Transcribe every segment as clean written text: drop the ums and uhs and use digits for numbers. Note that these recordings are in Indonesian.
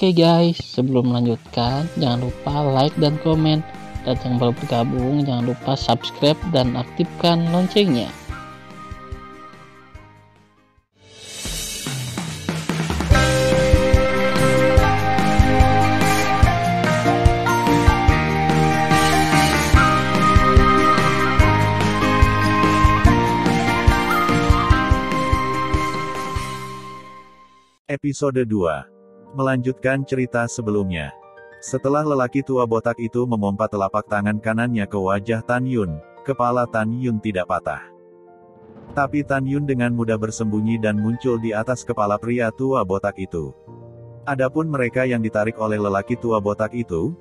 Oke guys, sebelum melanjutkan, jangan lupa like dan komen. Dan yang baru bergabung, jangan lupa subscribe dan aktifkan loncengnya. Episode 2. Melanjutkan cerita sebelumnya. Setelah lelaki tua botak itu memompa telapak tangan kanannya ke wajah Tan Yun, kepala Tan Yun tidak patah. Tapi Tan Yun dengan mudah bersembunyi dan muncul di atas kepala pria tua botak itu. Adapun mereka yang ditarik oleh lelaki tua botak itu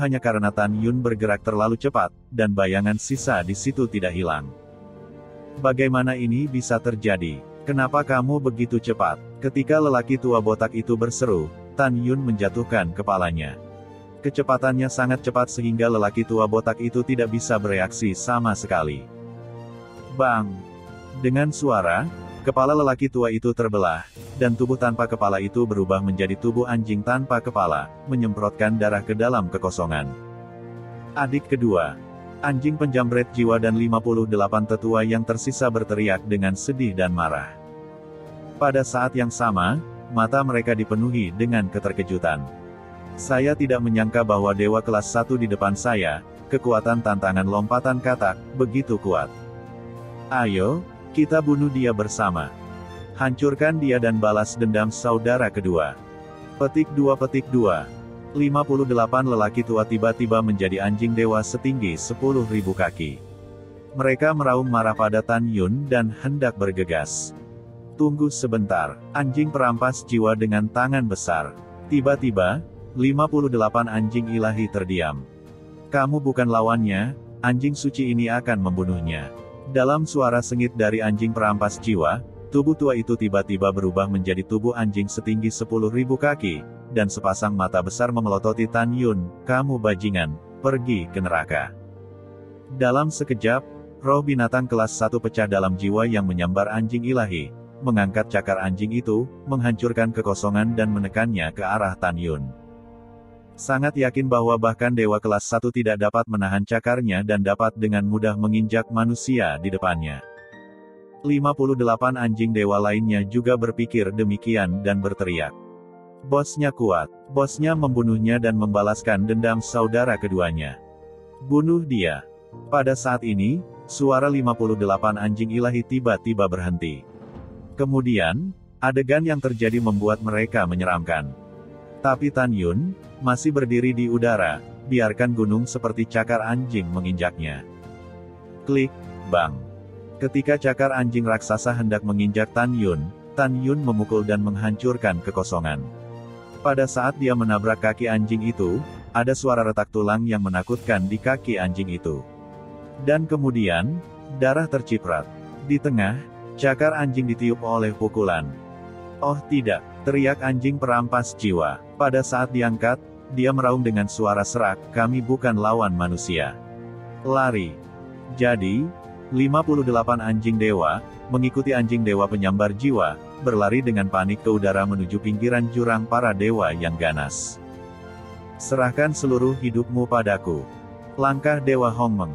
hanya karena Tan Yun bergerak terlalu cepat, dan bayangan sisa di situ tidak hilang. Bagaimana ini bisa terjadi? Kenapa kamu begitu cepat? Ketika lelaki tua botak itu berseru, Tan Yun menjatuhkan kepalanya. Kecepatannya sangat cepat sehingga lelaki tua botak itu tidak bisa bereaksi sama sekali. Bang! Dengan suara, kepala lelaki tua itu terbelah, dan tubuh tanpa kepala itu berubah menjadi tubuh anjing tanpa kepala, menyemprotkan darah ke dalam kekosongan. Adik kedua. Anjing penjambret jiwa dan 58 tetua yang tersisa berteriak dengan sedih dan marah. Pada saat yang sama, mata mereka dipenuhi dengan keterkejutan. Saya tidak menyangka bahwa dewa kelas 1 di depan saya, kekuatan tantangan lompatan katak, begitu kuat. Ayo, kita bunuh dia bersama. Hancurkan dia dan balas dendam saudara kedua. Petik 2. 58 lelaki tua tiba-tiba menjadi anjing dewa setinggi 10.000 kaki. Mereka meraung marah pada Tan Yun dan hendak bergegas. Tunggu sebentar, anjing perampas jiwa dengan tangan besar. Tiba-tiba, 58 anjing ilahi terdiam. Kamu bukan lawannya, anjing suci ini akan membunuhnya. Dalam suara sengit dari anjing perampas jiwa, tubuh tua itu tiba-tiba berubah menjadi tubuh anjing setinggi 10.000 kaki. Dan sepasang mata besar memelototi Tan Yun, kamu bajingan, pergi ke neraka. Dalam sekejap, roh binatang kelas 1 pecah dalam jiwa yang menyambar anjing ilahi, mengangkat cakar anjing itu, menghancurkan kekosongan dan menekannya ke arah Tan Yun. Sangat yakin bahwa bahkan dewa kelas 1 tidak dapat menahan cakarnya dan dapat dengan mudah menginjak manusia di depannya. 58 anjing dewa lainnya juga berpikir demikian dan berteriak. Bosnya kuat, bosnya membunuhnya dan membalaskan dendam saudara keduanya. Bunuh dia. Pada saat ini, suara 58 anjing ilahi tiba-tiba berhenti. Kemudian, adegan yang terjadi membuat mereka menyeramkan. Tapi Tan Yun masih berdiri di udara, biarkan gunung seperti cakar anjing menginjaknya. Klik, bang. Ketika cakar anjing raksasa hendak menginjak Tan Yun memukul dan menghancurkan kekosongan. Pada saat dia menabrak kaki anjing itu, ada suara retak tulang yang menakutkan di kaki anjing itu. Dan kemudian, darah terciprat. Di tengah, cakar anjing ditiup oleh pukulan. Oh tidak, teriak anjing perampas jiwa. Pada saat diangkat, dia meraung dengan suara serak, kami bukan lawan manusia. Lari. Jadi, 58 anjing dewa, mengikuti anjing dewa penyambar jiwa, berlari dengan panik ke udara menuju pinggiran jurang para dewa yang ganas. Serahkan seluruh hidupmu padaku. Langkah Dewa Hongmeng.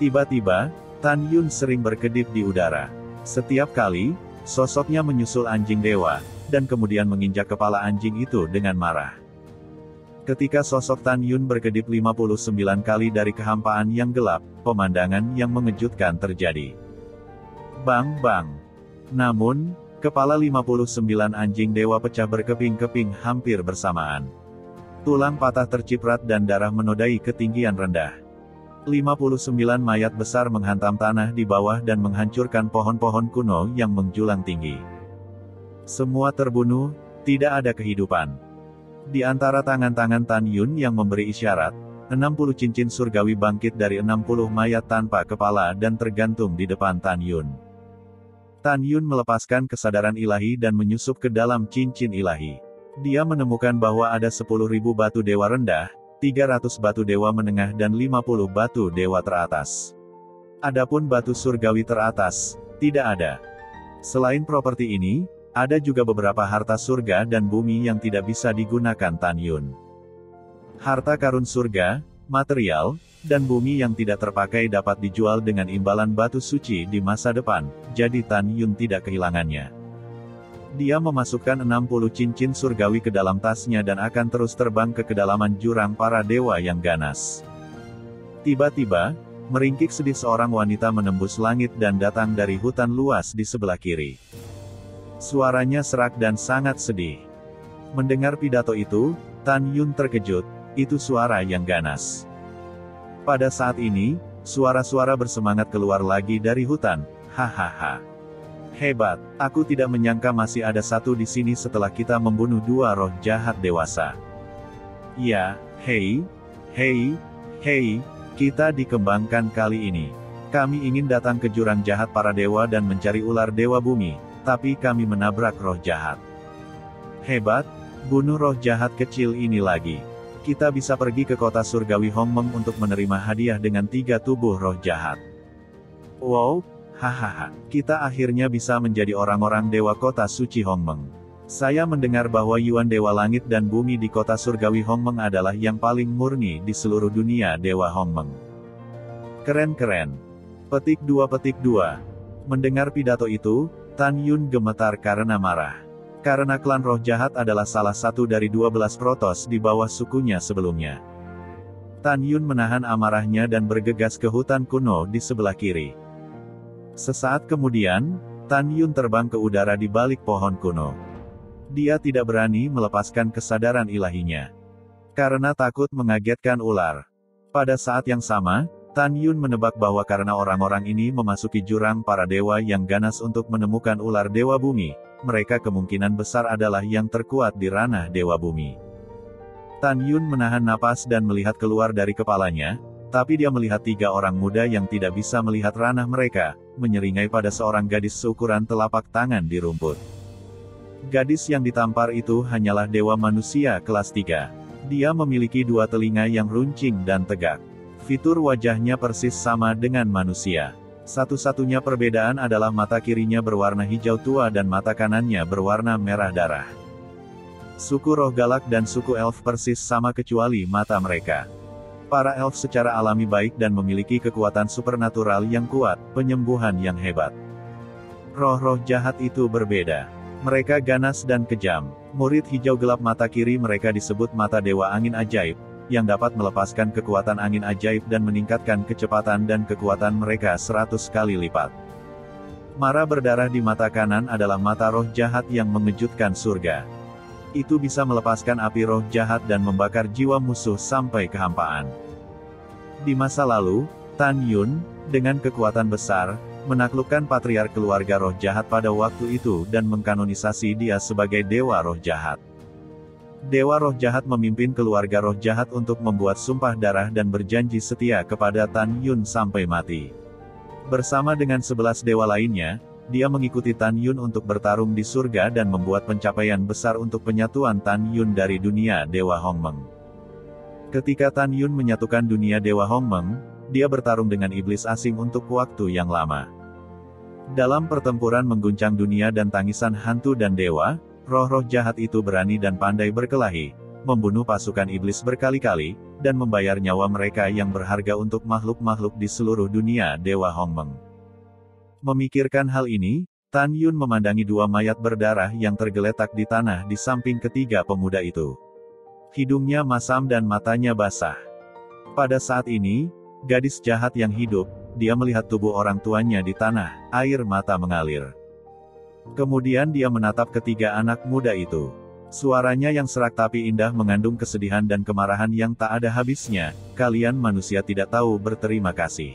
Tiba-tiba, Tan Yun sering berkedip di udara. Setiap kali, sosoknya menyusul anjing dewa, dan kemudian menginjak kepala anjing itu dengan marah. Ketika sosok Tan Yun berkedip 59 kali dari kehampaan yang gelap, pemandangan yang mengejutkan terjadi. Bang bang. Namun, kepala 59 anjing dewa pecah berkeping-keping hampir bersamaan. Tulang patah terciprat dan darah menodai ketinggian rendah. 59 mayat besar menghantam tanah di bawah dan menghancurkan pohon-pohon kuno yang menjulang tinggi. Semua terbunuh, tidak ada kehidupan. Di antara tangan-tangan Tan Yun yang memberi isyarat, 60 cincin surgawi bangkit dari 60 mayat tanpa kepala dan tergantung di depan Tan Yun. Tan Yun melepaskan kesadaran ilahi dan menyusup ke dalam cincin ilahi. Dia menemukan bahwa ada 10.000 batu dewa rendah, 300 batu dewa menengah dan 50 batu dewa teratas. Adapun batu surgawi teratas, tidak ada. Selain properti ini, Ada juga beberapa harta surga dan bumi yang tidak bisa digunakan Tan Yun. Harta karun surga, material, dan bumi yang tidak terpakai dapat dijual dengan imbalan batu suci di masa depan, jadi Tan Yun tidak kehilangannya. Dia memasukkan 60 cincin surgawi ke dalam tasnya dan akan terus terbang ke kedalaman jurang para dewa yang ganas. Tiba-tiba, meringkik sedih seorang wanita menembus langit dan datang dari hutan luas di sebelah kiri. Suaranya serak dan sangat sedih. Mendengar pidato itu, Tan Yun terkejut, itu suara yang ganas. Pada saat ini, suara-suara bersemangat keluar lagi dari hutan, hahaha. Hebat, aku tidak menyangka masih ada satu di sini setelah kita membunuh 2 roh jahat dewasa. Ya, hei, kita dikembangkan kali ini. Kami ingin datang ke jurang jahat para dewa dan mencari ular dewa bumi, tapi kami menabrak roh jahat. Hebat, bunuh roh jahat kecil ini lagi. Kita bisa pergi ke kota surgawi Hongmeng untuk menerima hadiah dengan 3 tubuh roh jahat. Wow, hahaha, kita akhirnya bisa menjadi orang-orang dewa kota suci Hongmeng. Saya mendengar bahwa Yuan Dewa Langit dan Bumi di kota surgawi Hongmeng adalah yang paling murni di seluruh dunia dewa Hongmeng. Keren-keren. Petik 2. Mendengar pidato itu, Tan Yun gemetar karena marah. Karena klan roh jahat adalah salah satu dari 12 protos di bawah sukunya sebelumnya. Tan Yun menahan amarahnya dan bergegas ke hutan kuno di sebelah kiri. Sesaat kemudian, Tan Yun terbang ke udara di balik pohon kuno. Dia tidak berani melepaskan kesadaran ilahinya. Karena takut mengagetkan ular. Pada saat yang sama, Tan Yun menebak bahwa karena orang-orang ini memasuki jurang para dewa yang ganas untuk menemukan ular dewa bumi, mereka kemungkinan besar adalah yang terkuat di ranah dewa bumi. Tan Yun menahan napas dan melihat keluar dari kepalanya, tapi dia melihat 3 orang muda yang tidak bisa melihat ranah mereka, menyeringai pada seorang gadis seukuran telapak tangan di rumput. Gadis yang ditampar itu hanyalah dewa manusia kelas 3. Dia memiliki 2 telinga yang runcing dan tegak. Fitur wajahnya persis sama dengan manusia. Satu-satunya perbedaan adalah mata kirinya berwarna hijau tua dan mata kanannya berwarna merah darah. Suku roh galak dan suku elf persis sama kecuali mata mereka. Para elf secara alami baik dan memiliki kekuatan supernatural yang kuat, penyembuhan yang hebat. Roh-roh jahat itu berbeda. Mereka ganas dan kejam. Murid hijau gelap mata kiri mereka disebut mata dewa angin ajaib, yang dapat melepaskan kekuatan angin ajaib dan meningkatkan kecepatan dan kekuatan mereka 100 kali lipat. Mara berdarah di mata kanan adalah mata roh jahat yang mengejutkan surga. Itu bisa melepaskan api roh jahat dan membakar jiwa musuh sampai kehampaan. Di masa lalu, Tan Yun, dengan kekuatan besar, menaklukkan patriark keluarga roh jahat pada waktu itu dan mengkanonisasi dia sebagai dewa roh jahat. Dewa roh jahat memimpin keluarga roh jahat untuk membuat sumpah darah dan berjanji setia kepada Tan Yun sampai mati. Bersama dengan 11 dewa lainnya, dia mengikuti Tan Yun untuk bertarung di surga dan membuat pencapaian besar untuk penyatuan Tan Yun dari dunia dewa Hongmeng. Ketika Tan Yun menyatukan dunia dewa Hongmeng, dia bertarung dengan iblis asing untuk waktu yang lama. Dalam pertempuran mengguncang dunia dan tangisan hantu dan dewa, roh-roh jahat itu berani dan pandai berkelahi, membunuh pasukan iblis berkali-kali, dan membayar nyawa mereka yang berharga untuk makhluk-makhluk di seluruh dunia dewa Hongmeng. Memikirkan hal ini, Tan Yun memandangi 2 mayat berdarah yang tergeletak di tanah di samping ketiga pemuda itu. Hidungnya masam dan matanya basah. Pada saat ini, gadis jahat yang hidup, dia melihat tubuh orang tuanya di tanah, air mata mengalir. Kemudian dia menatap ketiga anak muda itu. Suaranya yang serak tapi indah mengandung kesedihan dan kemarahan yang tak ada habisnya. Kalian manusia tidak tahu berterima kasih.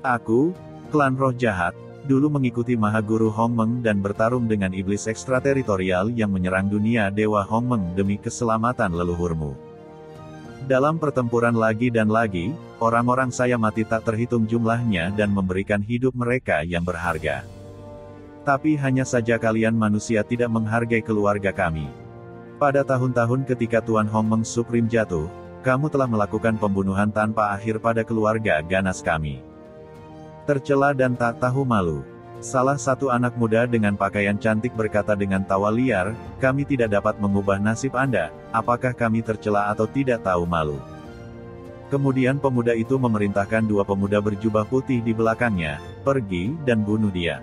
Aku, klan roh jahat, dulu mengikuti Maha Guru Hongmeng dan bertarung dengan iblis ekstrateritorial yang menyerang dunia dewa Hongmeng demi keselamatan leluhurmu. Dalam pertempuran lagi dan lagi, orang-orang saya mati tak terhitung jumlahnya dan memberikan hidup mereka yang berharga. Tapi hanya saja kalian manusia tidak menghargai keluarga kami. Pada tahun-tahun ketika Tuan Hongmeng Supreme jatuh, kamu telah melakukan pembunuhan tanpa akhir pada keluarga ganas kami. Tercela dan tak tahu malu. Salah satu anak muda dengan pakaian cantik berkata dengan tawa liar, "Kami tidak dapat mengubah nasib Anda, apakah kami tercela atau tidak tahu malu?" Kemudian pemuda itu memerintahkan dua pemuda berjubah putih di belakangnya, "Pergi, dan bunuh dia.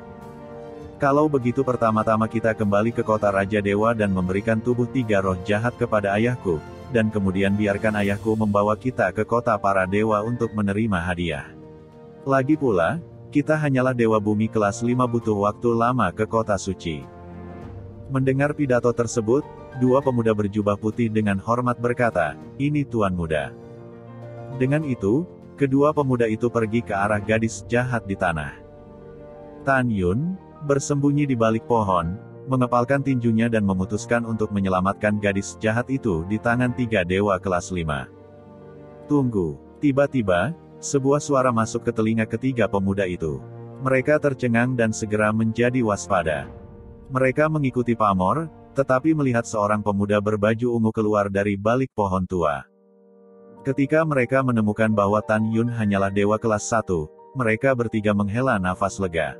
Kalau begitu pertama-tama kita kembali ke kota Raja Dewa dan memberikan tubuh 3 roh jahat kepada ayahku, dan kemudian biarkan ayahku membawa kita ke kota para dewa untuk menerima hadiah. Lagi pula, kita hanyalah dewa bumi kelas 5 butuh waktu lama ke kota suci." Mendengar pidato tersebut, dua pemuda berjubah putih dengan hormat berkata, "Ini Tuan Muda." Dengan itu, kedua pemuda itu pergi ke arah gadis jahat di tanah. Tan Yun bersembunyi di balik pohon, mengepalkan tinjunya dan memutuskan untuk menyelamatkan gadis jahat itu di tangan 3 dewa kelas 5. Tunggu. Tiba-tiba, sebuah suara masuk ke telinga ketiga pemuda itu. Mereka tercengang dan segera menjadi waspada. Mereka mengikuti pamor, tetapi melihat seorang pemuda berbaju ungu keluar dari balik pohon tua. Ketika mereka menemukan bahwa Tan Yun hanyalah dewa kelas 1, mereka bertiga menghela nafas lega.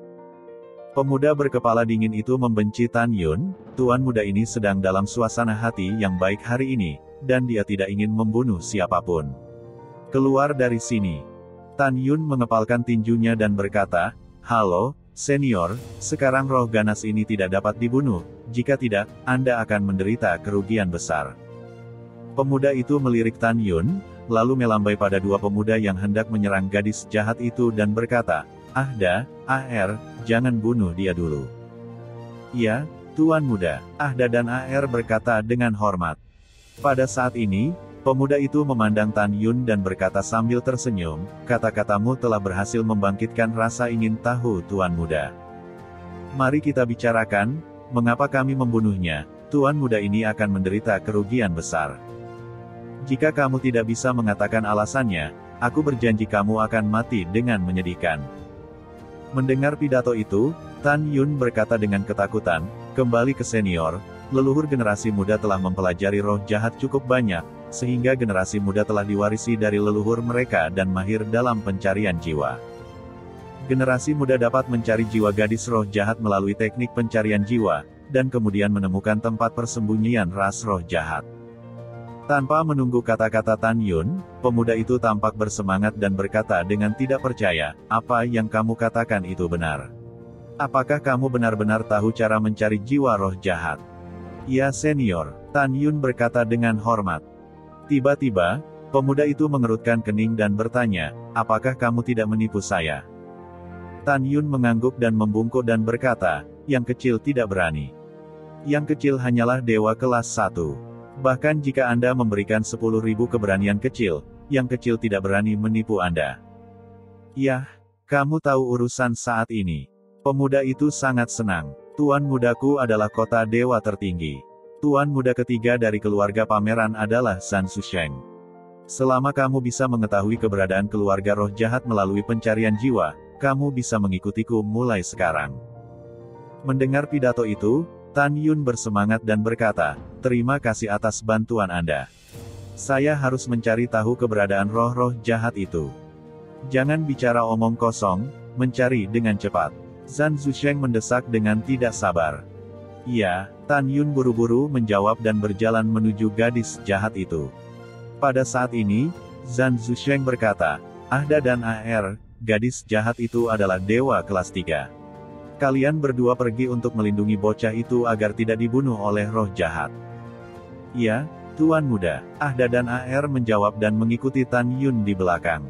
Pemuda berkepala dingin itu membenci Tan Yun. Tuan muda ini sedang dalam suasana hati yang baik hari ini, dan dia tidak ingin membunuh siapapun. "Keluar dari sini." Tan Yun mengepalkan tinjunya dan berkata, "Halo, senior, sekarang roh ganas ini tidak dapat dibunuh, jika tidak, Anda akan menderita kerugian besar." Pemuda itu melirik Tan Yun, lalu melambai pada dua pemuda yang hendak menyerang gadis jahat itu dan berkata, "Ahda, AR, jangan bunuh dia dulu." "Ya, Tuan Muda," Ahda dan AR berkata dengan hormat. Pada saat ini, pemuda itu memandang Tan Yun dan berkata sambil tersenyum, "Kata-katamu telah berhasil membangkitkan rasa ingin tahu Tuan Muda. Mari kita bicarakan, mengapa kami membunuhnya. Tuan Muda ini akan menderita kerugian besar. Jika kamu tidak bisa mengatakan alasannya, aku berjanji kamu akan mati dengan menyedihkan." Mendengar pidato itu, Tan Yun berkata dengan ketakutan, "Kembali ke senior, leluhur generasi muda telah mempelajari roh jahat cukup banyak, sehingga generasi muda telah diwarisi dari leluhur mereka dan mahir dalam pencarian jiwa. Generasi muda dapat mencari jiwa gadis roh jahat melalui teknik pencarian jiwa, dan kemudian menemukan tempat persembunyian ras roh jahat." Tanpa menunggu kata-kata Tan Yun, pemuda itu tampak bersemangat dan berkata dengan tidak percaya, "Apa yang kamu katakan itu benar? Apakah kamu benar-benar tahu cara mencari jiwa roh jahat?" "Ya senior," Tan Yun berkata dengan hormat. Tiba-tiba, pemuda itu mengerutkan kening dan bertanya, "Apakah kamu tidak menipu saya?" Tan Yun mengangguk dan membungkuk dan berkata, "Yang kecil tidak berani. Yang kecil hanyalah dewa kelas 1. Bahkan jika Anda memberikan 10.000 keberanian kecil, yang kecil tidak berani menipu Anda." "Yah, kamu tahu urusan saat ini." Pemuda itu sangat senang. "Tuan mudaku adalah kota dewa tertinggi. Tuan muda ketiga dari keluarga pameran adalah Zhan Zusheng. Selama kamu bisa mengetahui keberadaan keluarga roh jahat melalui pencarian jiwa, kamu bisa mengikutiku mulai sekarang." Mendengar pidato itu, Tan Yun bersemangat dan berkata, "Terima kasih atas bantuan Anda. Saya harus mencari tahu keberadaan roh-roh jahat itu. Jangan bicara omong kosong, mencari dengan cepat." Zhan Zusheng mendesak dengan tidak sabar. "Iya," Tan Yun buru-buru menjawab dan berjalan menuju gadis jahat itu. Pada saat ini, Zhan Zusheng berkata, "Ahda dan AR, gadis jahat itu adalah dewa kelas 3. Kalian berdua pergi untuk melindungi bocah itu agar tidak dibunuh oleh roh jahat." "Ya, Tuan Muda," Ahda dan AR menjawab dan mengikuti Tan Yun di belakang.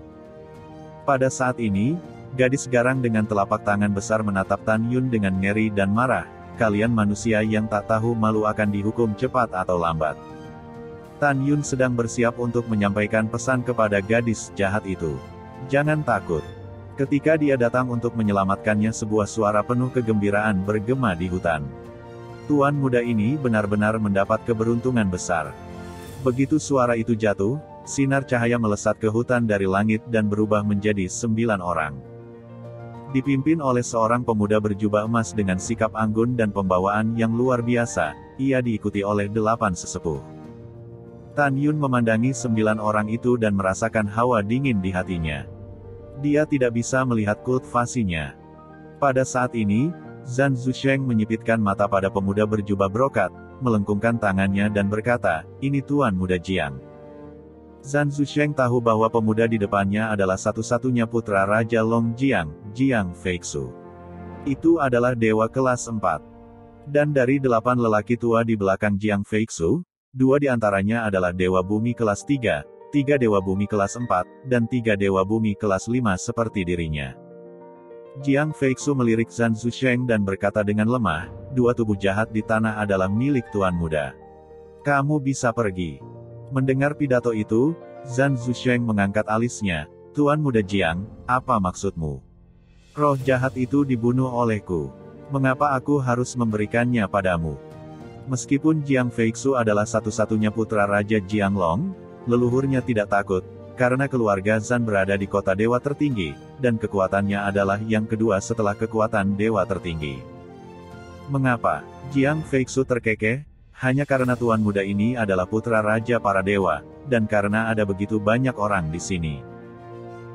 Pada saat ini, gadis garang dengan telapak tangan besar menatap Tan Yun dengan ngeri dan marah. "Kalian manusia yang tak tahu malu akan dihukum cepat atau lambat." Tan Yun sedang bersiap untuk menyampaikan pesan kepada gadis jahat itu. "Jangan takut." Ketika dia datang untuk menyelamatkannya, sebuah suara penuh kegembiraan bergema di hutan. Tuan muda ini benar-benar mendapat keberuntungan besar. Begitu suara itu jatuh, sinar cahaya melesat ke hutan dari langit dan berubah menjadi 9 orang. Dipimpin oleh seorang pemuda berjubah emas dengan sikap anggun dan pembawaan yang luar biasa, ia diikuti oleh 8 sesepuh. Tan Yun memandangi 9 orang itu dan merasakan hawa dingin di hatinya. Dia tidak bisa melihat kultivasinya. Pada saat ini, Zhan Zusheng menyipitkan mata pada pemuda berjubah brokat, melengkungkan tangannya dan berkata, "Ini Tuan Muda Jiang." Zhan Zusheng tahu bahwa pemuda di depannya adalah satu-satunya putra Raja Long Jiang, Jiang Feixu. Itu adalah dewa kelas 4. Dan dari 8 lelaki tua di belakang Jiang Feixu, 2 di antaranya adalah dewa bumi kelas 3, 3 dewa bumi kelas 4, dan 3 dewa bumi kelas 5 seperti dirinya. Jiang Feixu melirik Zhan Zusheng dan berkata dengan lemah, "2 tubuh jahat di tanah adalah milik Tuan Muda. Kamu bisa pergi." Mendengar pidato itu, Zhan Zusheng mengangkat alisnya, "Tuan Muda Jiang, apa maksudmu? Roh jahat itu dibunuh olehku. Mengapa aku harus memberikannya padamu?" Meskipun Jiang Feixu adalah satu-satunya putra Raja Jianglong, leluhurnya tidak takut, karena keluarga Zhan berada di kota dewa tertinggi, dan kekuatannya adalah yang kedua setelah kekuatan dewa tertinggi. Mengapa? Jiang Feixu terkekeh, hanya karena Tuan Muda ini adalah putra Raja para dewa, dan karena ada begitu banyak orang di sini.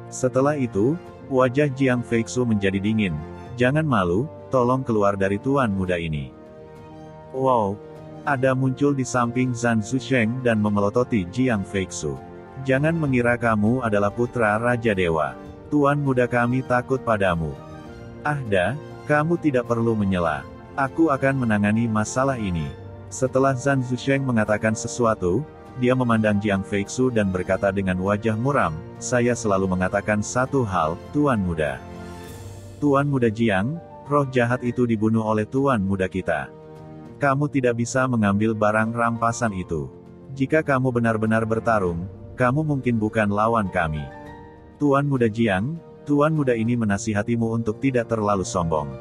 Setelah itu, wajah Jiang Feixu menjadi dingin. "Jangan malu, tolong keluar dari Tuan Muda ini." Wow! Ada muncul di samping Zhan Zusheng dan memelototi Jiang Feixu. "Jangan mengira kamu adalah putra Raja Dewa. Tuan Muda kami takut padamu. Ahda, kamu tidak perlu menyela. Aku akan menangani masalah ini." Setelah Zhan Zusheng mengatakan sesuatu, dia memandang Jiang Feixu dan berkata dengan wajah muram, "Saya selalu mengatakan satu hal, Tuan Muda. Tuan Muda Jiang, roh jahat itu dibunuh oleh Tuan Muda kita. Kamu tidak bisa mengambil barang rampasan itu. Jika kamu benar-benar bertarung, kamu mungkin bukan lawan kami. Tuan Muda Jiang, Tuan Muda ini menasihatimu untuk tidak terlalu sombong."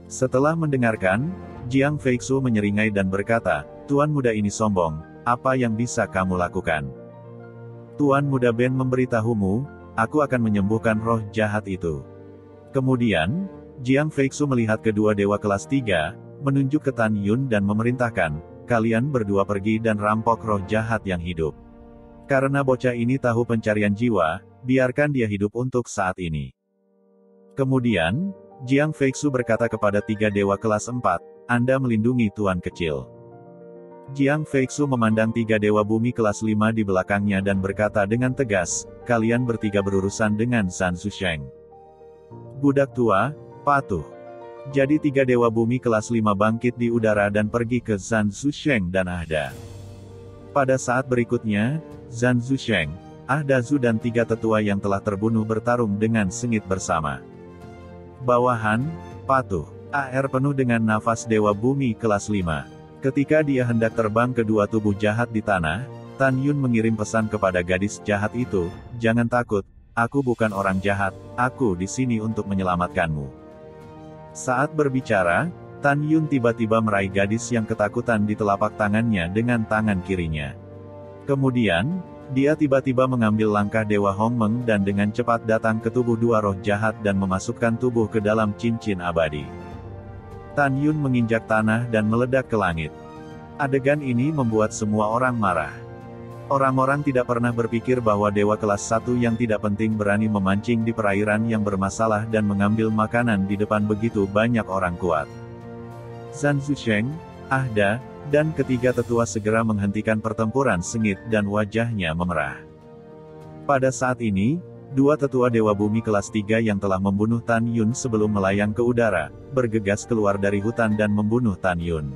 Setelah mendengarkan, Jiang Feixu menyeringai dan berkata, "Tuan Muda ini sombong, apa yang bisa kamu lakukan? Tuan Muda Ben memberitahumu, aku akan menyembuhkan roh jahat itu." Kemudian, Jiang Feixu melihat kedua dewa kelas 3, menunjuk ke Tan Yun dan memerintahkan, "Kalian berdua pergi dan rampok roh jahat yang hidup. Karena bocah ini tahu pencarian jiwa, biarkan dia hidup untuk saat ini." Kemudian, Jiang Feixu berkata kepada 3 dewa kelas 4, "Anda melindungi Tuan kecil." Jiang Feixu memandang 3 dewa bumi kelas 5 di belakangnya dan berkata dengan tegas, "Kalian bertiga berurusan dengan Zhan Zusheng. Budak tua, patuh." Jadi 3 dewa bumi kelas 5 bangkit di udara dan pergi ke Zhan Zusheng dan Ahda. Pada saat berikutnya, Zhan Zusheng, Ahda Zhu dan 3 tetua yang telah terbunuh bertarung dengan sengit bersama. Bawahan, patuh. AR penuh dengan nafas dewa bumi kelas 5. Ketika dia hendak terbang ke 2 tubuh jahat di tanah, Tan Yun mengirim pesan kepada gadis jahat itu, "Jangan takut, aku bukan orang jahat, aku di sini untuk menyelamatkanmu." Saat berbicara, Tan Yun tiba-tiba meraih gadis yang ketakutan di telapak tangannya dengan tangan kirinya. Kemudian, dia tiba-tiba mengambil langkah Dewa Hongmeng dan dengan cepat datang ke tubuh 2 roh jahat dan memasukkan tubuh ke dalam cincin abadi. Tan Yun menginjak tanah dan meledak ke langit. Adegan ini membuat semua orang marah. Orang-orang tidak pernah berpikir bahwa dewa kelas 1 yang tidak penting berani memancing di perairan yang bermasalah dan mengambil makanan di depan begitu banyak orang kuat. Zhan Zusheng, Ahda, dan ketiga tetua segera menghentikan pertempuran sengit dan wajahnya memerah. Pada saat ini, 2 tetua dewa bumi kelas 3 yang telah membunuh Tan Yun sebelum melayang ke udara, bergegas keluar dari hutan dan membunuh Tan Yun.